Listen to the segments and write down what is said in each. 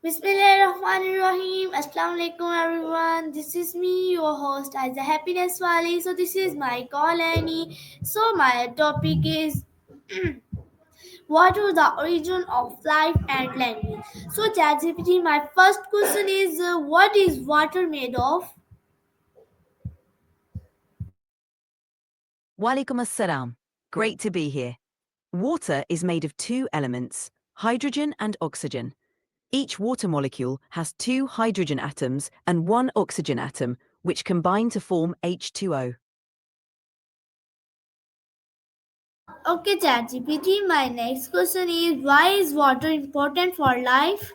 Bismillahirrahmanirrahim. Assalamu alaikum everyone. This is me, your host, as a happiness wali. So this is my call Annie. So my topic is what is the origin of life and language. So ChatGPT, my first question is what is water made of? Walaikum assalam. Great to be here. Water is made of two elements, hydrogen and oxygen. Each water molecule has two hydrogen atoms and one oxygen atom, which combine to form H2O. Okay, ChatGPT, my next question is why is water important for life?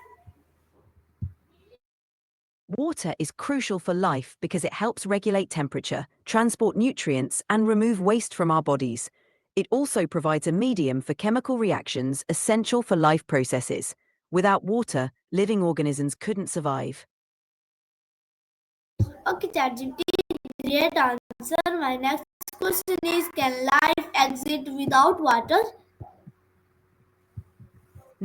Water is crucial for life because it helps regulate temperature, transport nutrients, and remove waste from our bodies. It also provides a medium for chemical reactions essential for life processes. Without water, living organisms couldn't survive. Okay, ChatGPT, great answer. My next question is can life exist without water?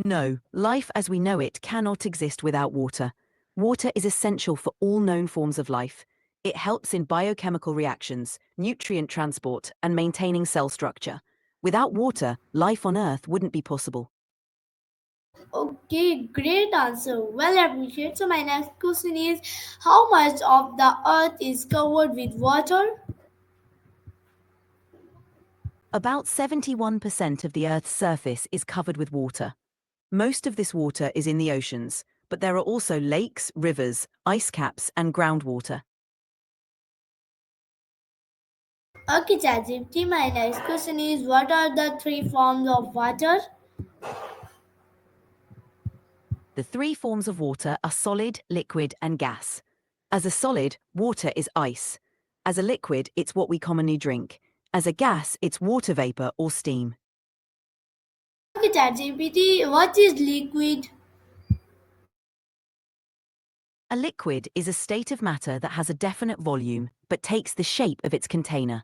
No, life as we know it cannot exist without water. Water is essential for all known forms of life. It helps in biochemical reactions, nutrient transport, and maintaining cell structure. Without water, life on Earth wouldn't be possible. Okay, great answer. Well appreciated. So my next question is how much of the earth is covered with water? About 71% of the Earth's surface is covered with water. Most of this water is in the oceans, but there are also lakes, rivers, ice caps, and groundwater. Okay, ChatGPT, my next question is what are the three forms of water? The three forms of water are solid, liquid, and gas. As a solid, water is ice. As a liquid, it's what we commonly drink. As a gas, it's water vapor or steam. Okay, ChatGPT, what is liquid? A liquid is a state of matter that has a definite volume but takes the shape of its container.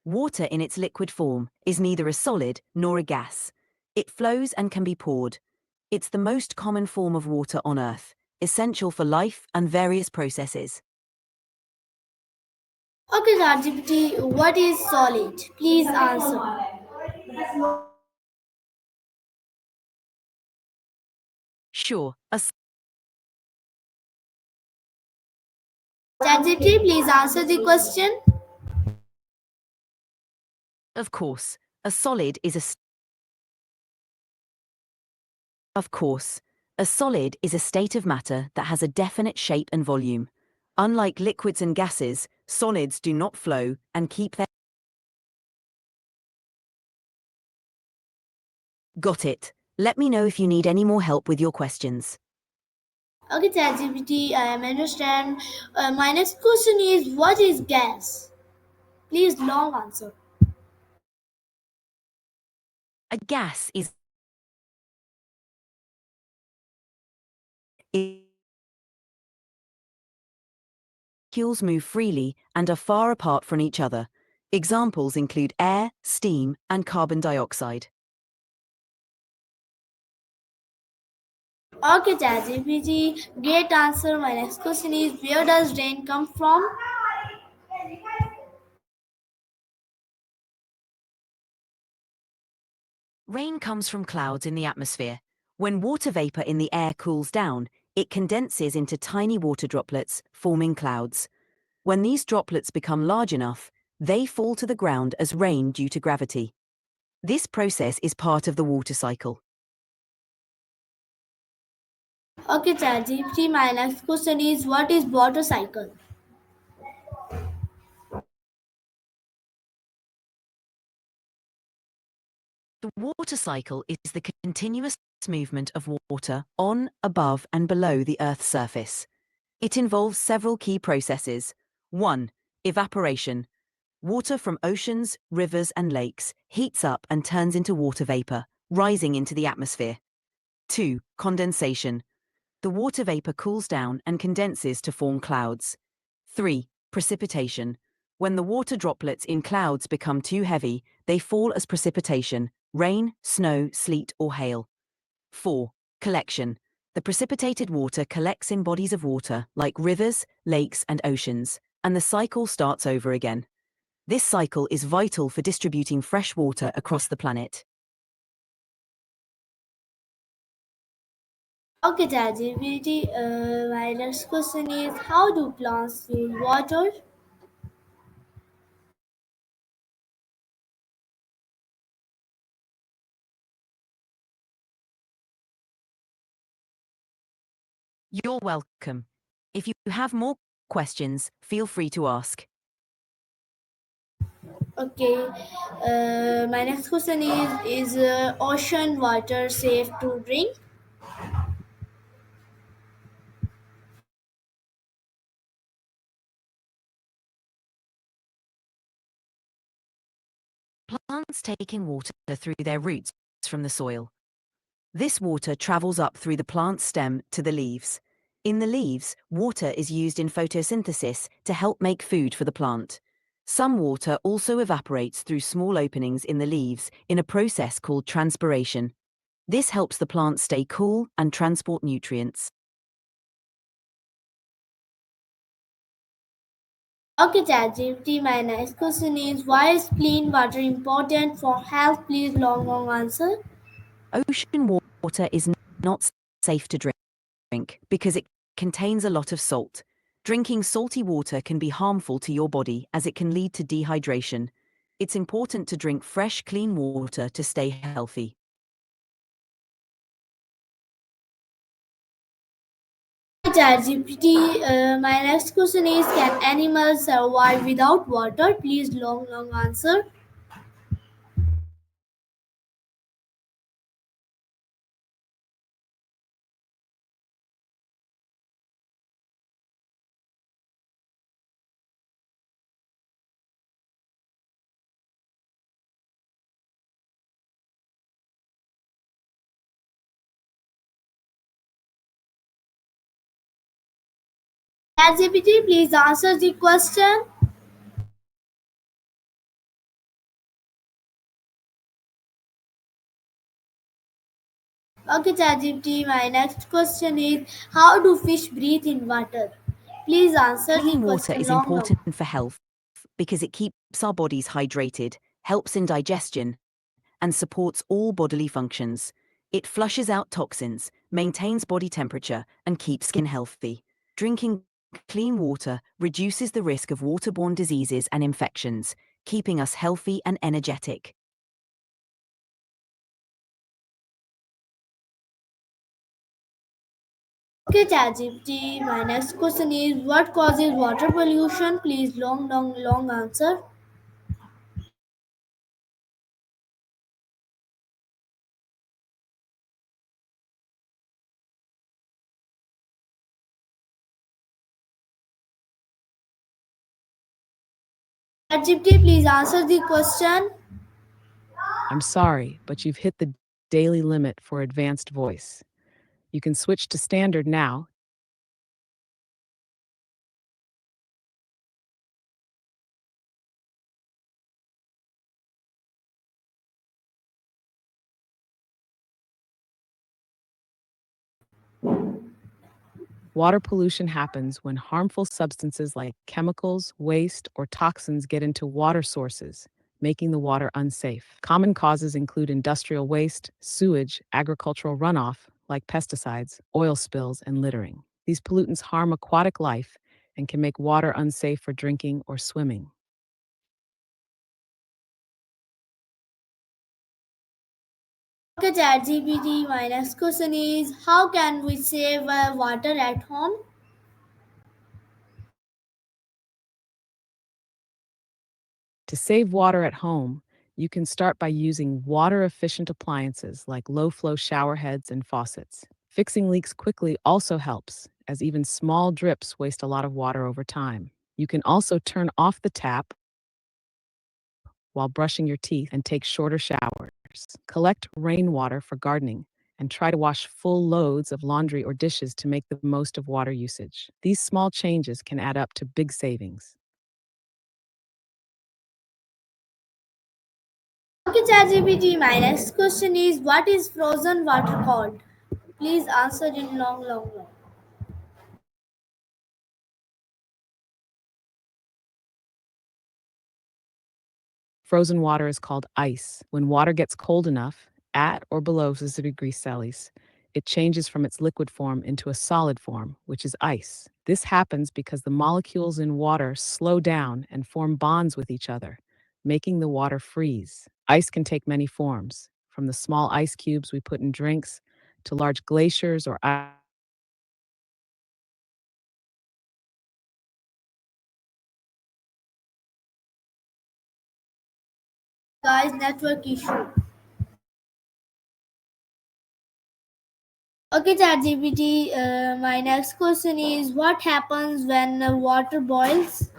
Water in its liquid form is neither a solid nor a gas. It flows and can be poured. It's the most common form of water on Earth, essential for life and various processes. Okay, ChatGPT, what is solid? Please answer. Sure, ChatGPT, please answer the question. of course, a solid is of course, a solid is a state of matter that has a definite shape and volume. Unlike liquids and gases, solids do not flow and keep their... Got it. Let me know if you need any more help with your questions. Okay, ChatGPT, I am understand. My next question is what is gas? Please long answer. A gas is molecules move freely and are far apart from each other. Examples include air, steam, and carbon dioxide. Okay, ChatGPT, great answer. My next question is where does rain come from? Rain comes from clouds in the atmosphere. When water vapor in the air cools down, it condenses into tiny water droplets, forming clouds. When these droplets become large enough, they fall to the ground as rain due to gravity. This process is part of the water cycle. Okay, ChatGPT, my next question is what is water cycle? The water cycle is the continuous movement of water on, above, and below the Earth's surface. It involves several key processes. 1. Evaporation. Water from oceans, rivers, and lakes heats up and turns into water vapor, rising into the atmosphere. 2. Condensation. The water vapor cools down and condenses to form clouds. 3. Precipitation. When the water droplets in clouds become too heavy, they fall as precipitation, rain, snow, sleet, or hail. 4. Collection. The precipitated water collects in bodies of water like rivers, lakes, and oceans, and the cycle starts over again. This cycle is vital for distributing fresh water across the planet. Okay, ChatGPT. My next question is, how do plants use water? You're welcome. If you have more questions, feel free to ask. Okay. My next question is ocean water safe to drink? Plants take in water through their roots from the soil. This water travels up through the plant stem to the leaves. In the leaves, water is used in photosynthesis to help make food for the plant. Some water also evaporates through small openings in the leaves in a process called transpiration. This helps the plant stay cool and transport nutrients. Okay, ChatGPT. My next question is, why is clean water important for health? Please, long answer. Ocean water is not safe to drink because it contains a lot of salt. Drinking salty water can be harmful to your body as it can lead to dehydration. It's important to drink fresh, clean water to stay healthy. Hi, ChatGPT. My next question is, can animals survive without water? Please, long answer. ChatGPT, please answer the question. Okay, ChatGPT. My next question is, how do fish breathe in water? Please answer the Clean water question is long. important for health because it keeps our bodies hydrated, helps in digestion, and supports all bodily functions. It flushes out toxins, maintains body temperature, and keeps skin healthy. Drinking clean water reduces the risk of waterborne diseases and infections, keeping us healthy and energetic. Okay, ChatGPT. My next question is, what causes water pollution? Please, long answer. ChatGPT, please answer the question. I'm sorry, but you've hit the daily limit for advanced voice. You can switch to standard now. Water pollution happens when harmful substances like chemicals, waste, or toxins get into water sources, making the water unsafe. Common causes include industrial waste, sewage, agricultural runoff, like pesticides, oil spills, and littering. These pollutants harm aquatic life and can make water unsafe for drinking or swimming. Okay, ChatGPT. My next question is, how can we save water at home? To save water at home, you can start by using water efficient appliances like low flow shower heads and faucets. Fixing leaks quickly also helps, as even small drips waste a lot of water over time. You can also turn off the tap while brushing your teeth and take shorter showers. Collect rainwater for gardening and try to wash full loads of laundry or dishes to make the most of water usage. These small changes can add up to big savings. Okay, ChatGPT. My next question is, what is frozen water called? Please answer in long, long, long. Frozen water is called ice. When water gets cold enough, at or below 0 degrees Celsius, it changes from its liquid form into a solid form, which is ice. This happens because the molecules in water slow down and form bonds with each other, making the water freeze. Ice can take many forms, from the small ice cubes we put in drinks to large glaciers or Guys, network issue. Okay, ChatGPT. My next question is: what happens when water boils?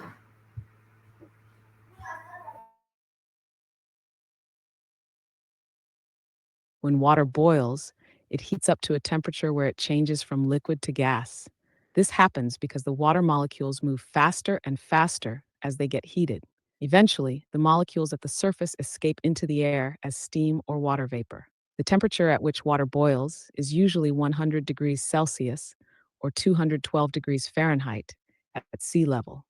When water boils, it heats up to a temperature where it changes from liquid to gas. This happens because the water molecules move faster and faster as they get heated. Eventually, the molecules at the surface escape into the air as steam or water vapor. The temperature at which water boils is usually 100 degrees Celsius or 212 degrees Fahrenheit at sea level.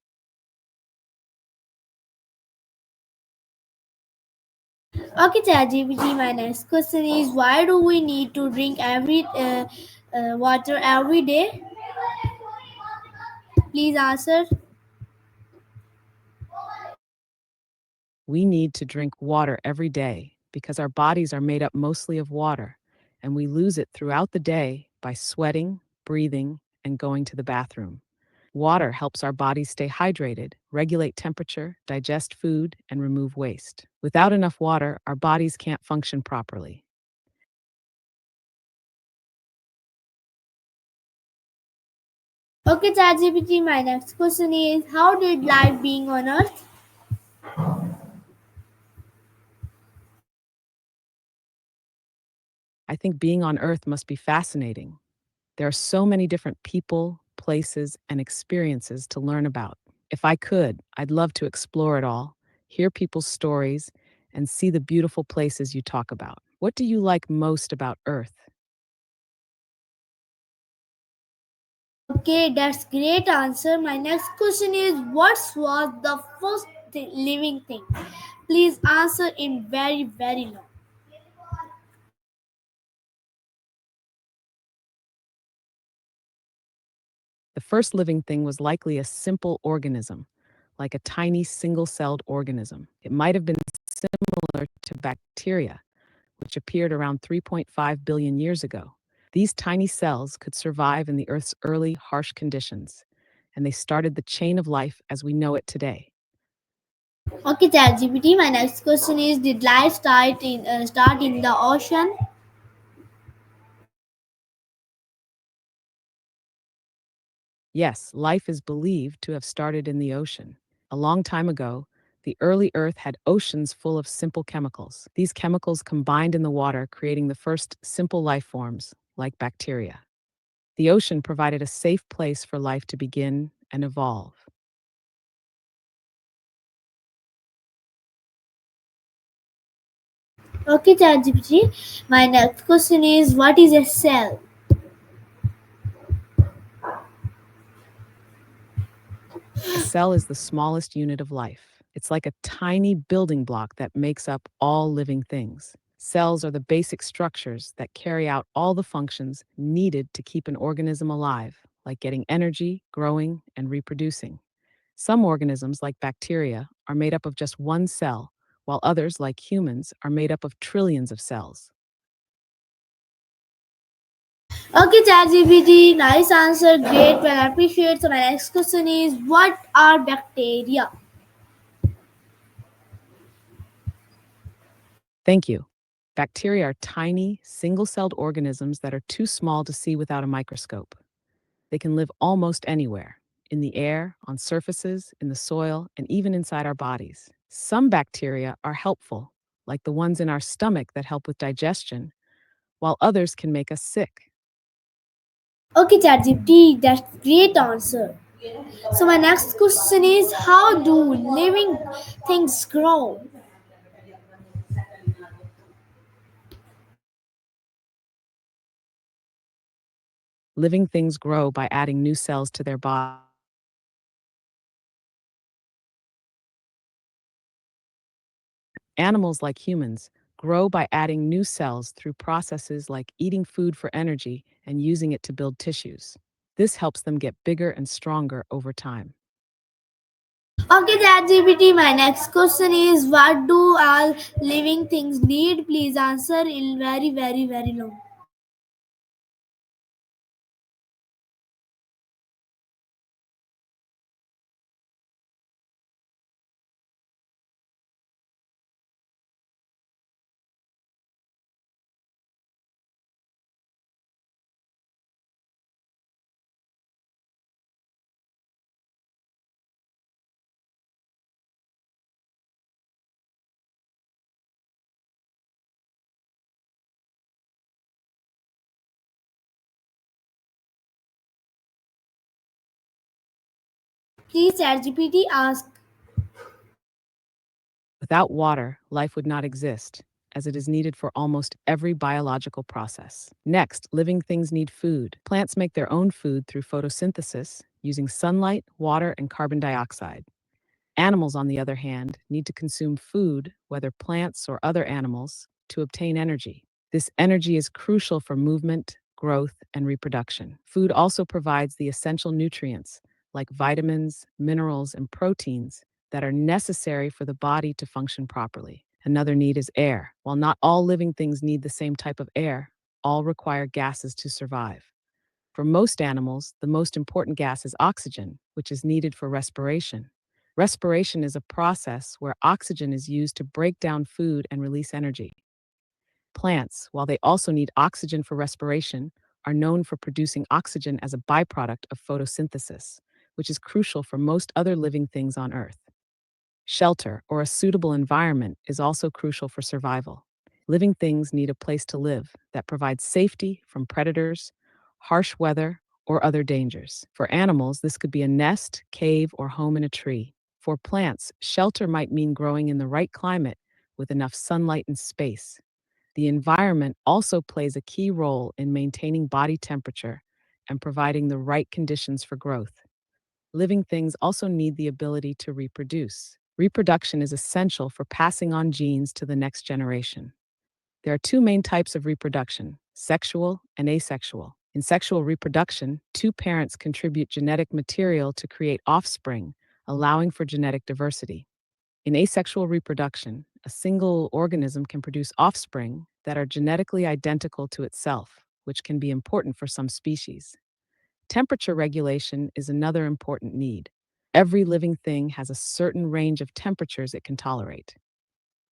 Okay, ChatGPT. My next question is: why do we need to drink every water every day? Please answer. We need to drink water every day because our bodies are made up mostly of water, and we lose it throughout the day by sweating, breathing, and going to the bathroom. Water helps our bodies stay hydrated, regulate temperature, digest food, and remove waste. Without enough water, our bodies can't function properly. Okay, ChatGPT. My next question is: how did life being on Earth? I think being on Earth must be fascinating. There are so many different people, places, and experiences to learn about. If I could, I'd love to explore it all, hear people's stories, and see the beautiful places you talk about. What do you like most about Earth? Okay, that's great answer. My next question is: what was the first living thing? Please answer in very, very long. The first living thing was likely a simple organism, like a tiny single celled organism. It might have been similar to bacteria, which appeared around 3.5 billion years ago. These tiny cells could survive in the Earth's early, harsh conditions, and they started the chain of life as we know it today. Okay, ChatGPT. My next question is: did life start in the ocean? Yes, life is believed to have started in the ocean. A long time ago, the early Earth had oceans full of simple chemicals. These chemicals combined in the water, creating the first simple life forms, like bacteria. The ocean provided a safe place for life to begin and evolve. Okay, ChatGPT. My next question is: what is a cell? A cell is the smallest unit of life. It's like a tiny building block that makes up all living things. Cells are the basic structures that carry out all the functions needed to keep an organism alive, like getting energy, growing, and reproducing. Some organisms, like bacteria, are made up of just one cell, while others, like humans, are made up of trillions of cells. Okay, ChatGPT. Nice answer. Great. Well, I appreciate. So my next question is: what are bacteria? Thank you. Bacteria are tiny, single celled organisms that are too small to see without a microscope. They can live almost anywhere in the air, on surfaces, in the soil, and even inside our bodies. Some bacteria are helpful, like the ones in our stomach that help with digestion, while others can make us sick. Okay, ChatGPT. That's great answer. So my next question is: how do living things grow? Living things grow by adding new cells to their body. Animals, like humans, grow by adding new cells through processes like eating food for energy and using it to build tissues. This helps them get bigger and stronger over time. Okay, ChatGPT, my next question is what do all living things need? Please answer in very, very, very long. Please, ChatGPT, ask. Without water, life would not exist, as it is needed for almost every biological process. Next, living things need food. Plants make their own food through photosynthesis, using sunlight, water, and carbon dioxide. Animals, on the other hand, need to consume food, whether plants or other animals, to obtain energy. This energy is crucial for movement, growth, and reproduction. Food also provides the essential nutrients, like vitamins, minerals, and proteins, that are necessary for the body to function properly. Another need is air. While not all living things need the same type of air, all require gases to survive. For most animals, the most important gas is oxygen, which is needed for respiration. Respiration is a process where oxygen is used to break down food and release energy. Plants, while they also need oxygen for respiration, are known for producing oxygen as a byproduct of photosynthesis, which is crucial for most other living things on Earth. Shelter, or a suitable environment, is also crucial for survival. Living things need a place to live that provides safety from predators, harsh weather, or other dangers. For animals, this could be a nest, cave, or home in a tree. For plants, shelter might mean growing in the right climate with enough sunlight and space. The environment also plays a key role in maintaining body temperature and providing the right conditions for growth. Living things also need the ability to reproduce. Reproduction is essential for passing on genes to the next generation. There are two main types of reproduction: sexual and asexual. In sexual reproduction, two parents contribute genetic material to create offspring, allowing for genetic diversity. In asexual reproduction, a single organism can produce offspring that are genetically identical to itself, which can be important for some species. Temperature regulation is another important need. Every living thing has a certain range of temperatures it can tolerate.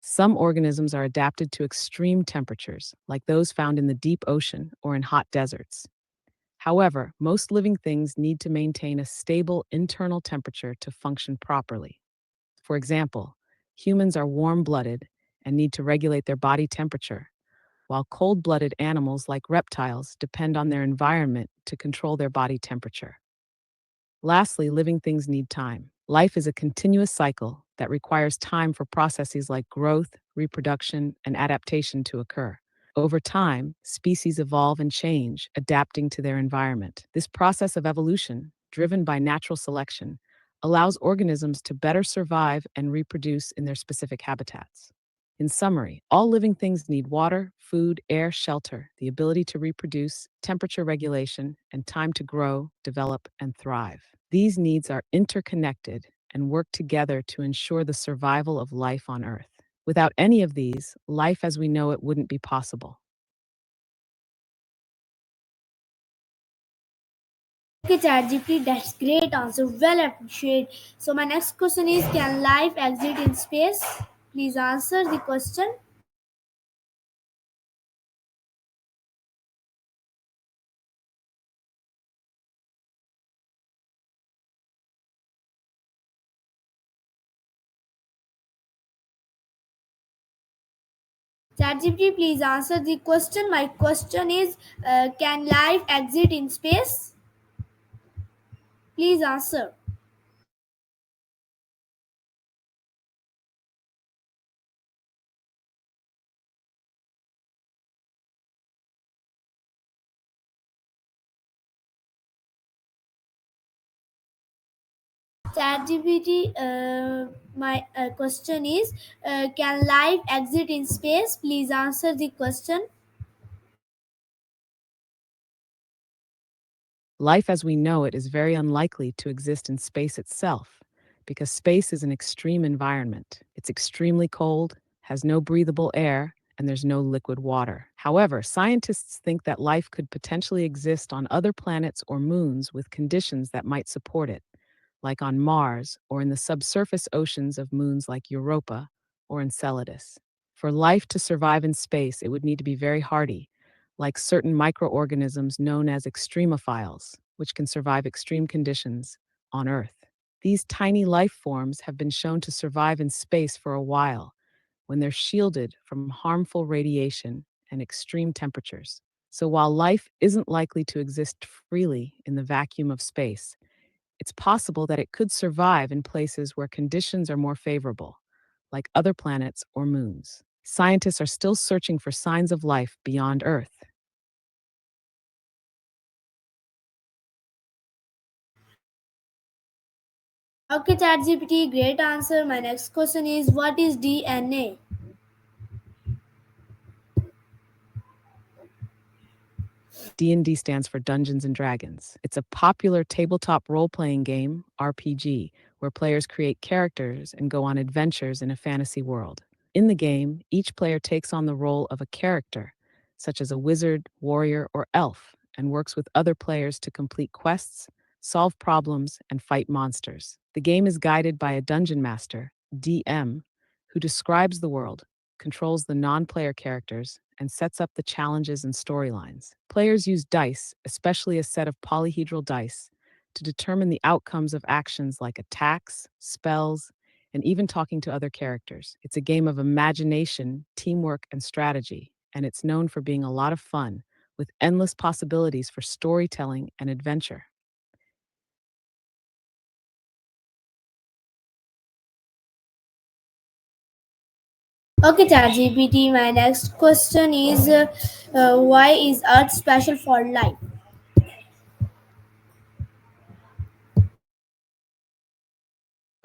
Some organisms are adapted to extreme temperatures, like those found in the deep ocean or in hot deserts. However, most living things need to maintain a stable internal temperature to function properly. For example, humans are warm blooded and need to regulate their body temperature, while cold blooded animals like reptiles depend on their environment to control their body temperature. Lastly, living things need time. Life is a continuous cycle that requires time for processes like growth, reproduction, and adaptation to occur. Over time, species evolve and change, adapting to their environment. This process of evolution, driven by natural selection, allows organisms to better survive and reproduce in their specific habitats. In summary, all living things need water, food, air, shelter, the ability to reproduce, temperature regulation, and time to grow, develop, and thrive. These needs are interconnected and work together to ensure the survival of life on Earth. Without any of these, life as we know it wouldn't be possible. Okay, ChatGPT, that's great answer. Well appreciate. So my next question is can life exist in space? Please answer the question. ChatGPT, please answer the question. My question is can life exist in space? Please answer. ChatGPT, my question is, can life exist in space? Please answer the question. Life as we know it is very unlikely to exist in space itself, because space is an extreme environment. It's extremely cold, has no breathable air, and there's no liquid water. However, scientists think that life could potentially exist on other planets or moons with conditions that might support it, like on Mars or in the subsurface oceans of moons like Europa or Enceladus. For life to survive in space, it would need to be very hardy, like certain microorganisms known as extremophiles, which can survive extreme conditions on Earth. These tiny life forms have been shown to survive in space for a while when they're shielded from harmful radiation and extreme temperatures. So while life isn't likely to exist freely in the vacuum of space, it's possible that it could survive in places where conditions are more favorable, like other planets or moons. Scientists are still searching for signs of life beyond Earth. Okay, ChatGPT, great answer. My next question is, what is DNA? D&D stands for Dungeons and Dragons. It's a popular tabletop role-playing game, RPG, where players create characters and go on adventures in a fantasy world. In the game, each player takes on the role of a character, such as a wizard, warrior, or elf, and works with other players to complete quests, solve problems, and fight monsters. The game is guided by a dungeon master, DM, who describes the world, controls the non player characters, and sets up the challenges and storylines. Players use dice, especially a set of polyhedral dice, to determine the outcomes of actions like attacks, spells, and even talking to other characters. It's a game of imagination, teamwork, and strategy, and it's known for being a lot of fun, with endless possibilities for storytelling and adventure. Okay, ChatGPT, my next question is, why is Earth special for life?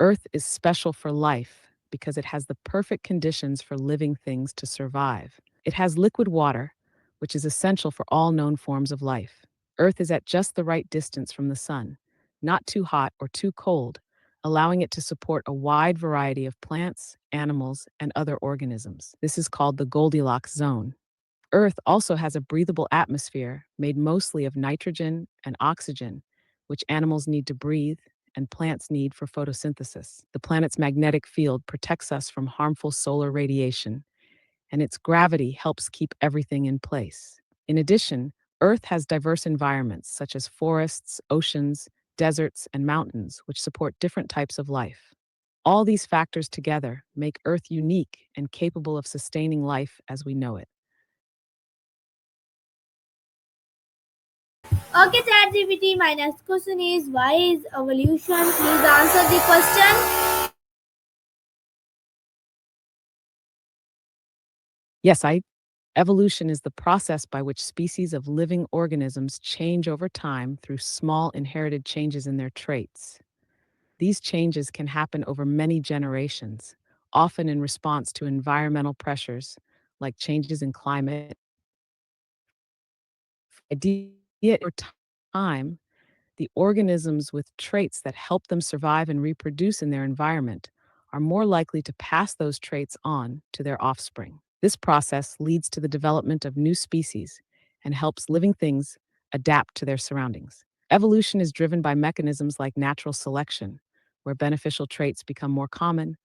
Earth is special for life because it has the perfect conditions for living things to survive. It has liquid water, which is essential for all known forms of life. Earth is at just the right distance from the sun, not too hot or too cold, allowing it to support a wide variety of plants, animals, and other organisms. This is called the Goldilocks zone. Earth also has a breathable atmosphere made mostly of nitrogen and oxygen, which animals need to breathe and plants need for photosynthesis. The planet's magnetic field protects us from harmful solar radiation, and its gravity helps keep everything in place. In addition, Earth has diverse environments such as forests, oceans, deserts, and mountains, which support different types of life. All these factors together make Earth unique and capable of sustaining life as we know it. Okay, ChatGPT, my next question is, why is evolution? Please answer the question. Yes, I Evolution is the process by which species of living organisms change over time through small inherited changes in their traits. These changes can happen over many generations, often in response to environmental pressures like changes in climate. Idea over time, the organisms with traits that help them survive and reproduce in their environment are more likely to pass those traits on to their offspring. This process leads to the development of new species and helps living things adapt to their surroundings. Evolution is driven by mechanisms like natural selection, where beneficial traits become more common,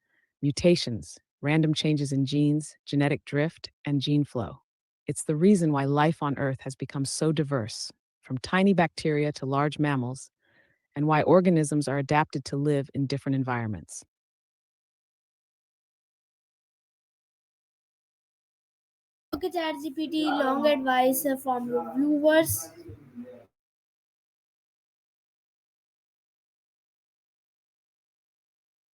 mutations, random changes in genes, genetic drift, and gene flow. It's the reason why life on Earth has become so diverse, from tiny bacteria to large mammals, and why organisms are adapted to live in different environments. Okay, ChatGPT, long advice from your viewers.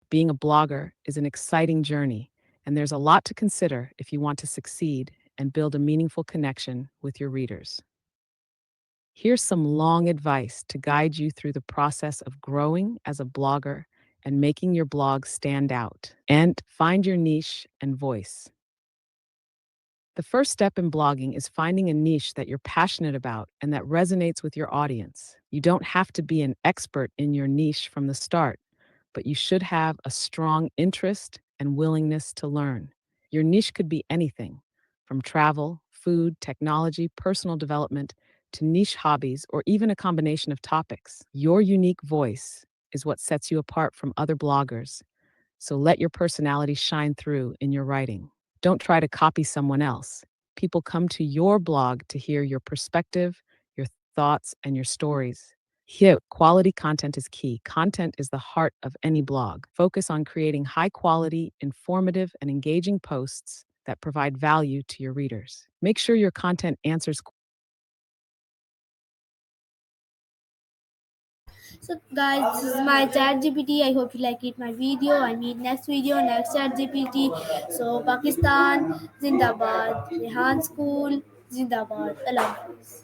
Being a blogger is an exciting journey, and there's a lot to consider if you want to succeed and build a meaningful connection with your readers. Here's some long advice to guide you through the process of growing as a blogger and making your blog stand out. And find your niche and voice. The first step in blogging is finding a niche that you're passionate about and that resonates with your audience. You don't have to be an expert in your niche from the start, but you should have a strong interest and willingness to learn. Your niche could be anything from travel, food, technology, personal development, to niche hobbies, or even a combination of topics. Your unique voice is what sets you apart from other bloggers, so let your personality shine through in your writing. Don't try to copy someone else. People come to your blog to hear your perspective, your thoughts, and your stories. Here, quality content is key. Content is the heart of any blog. Focus on creating high quality, informative, and engaging posts that provide value to your readers. Make sure your content answers. So guys, this is my chat GPT. I hope you like it my video. I meet next video, next chat GPT. So Pakistan, Zindabad, Rehan School, Zindabad. Allah Hafiz.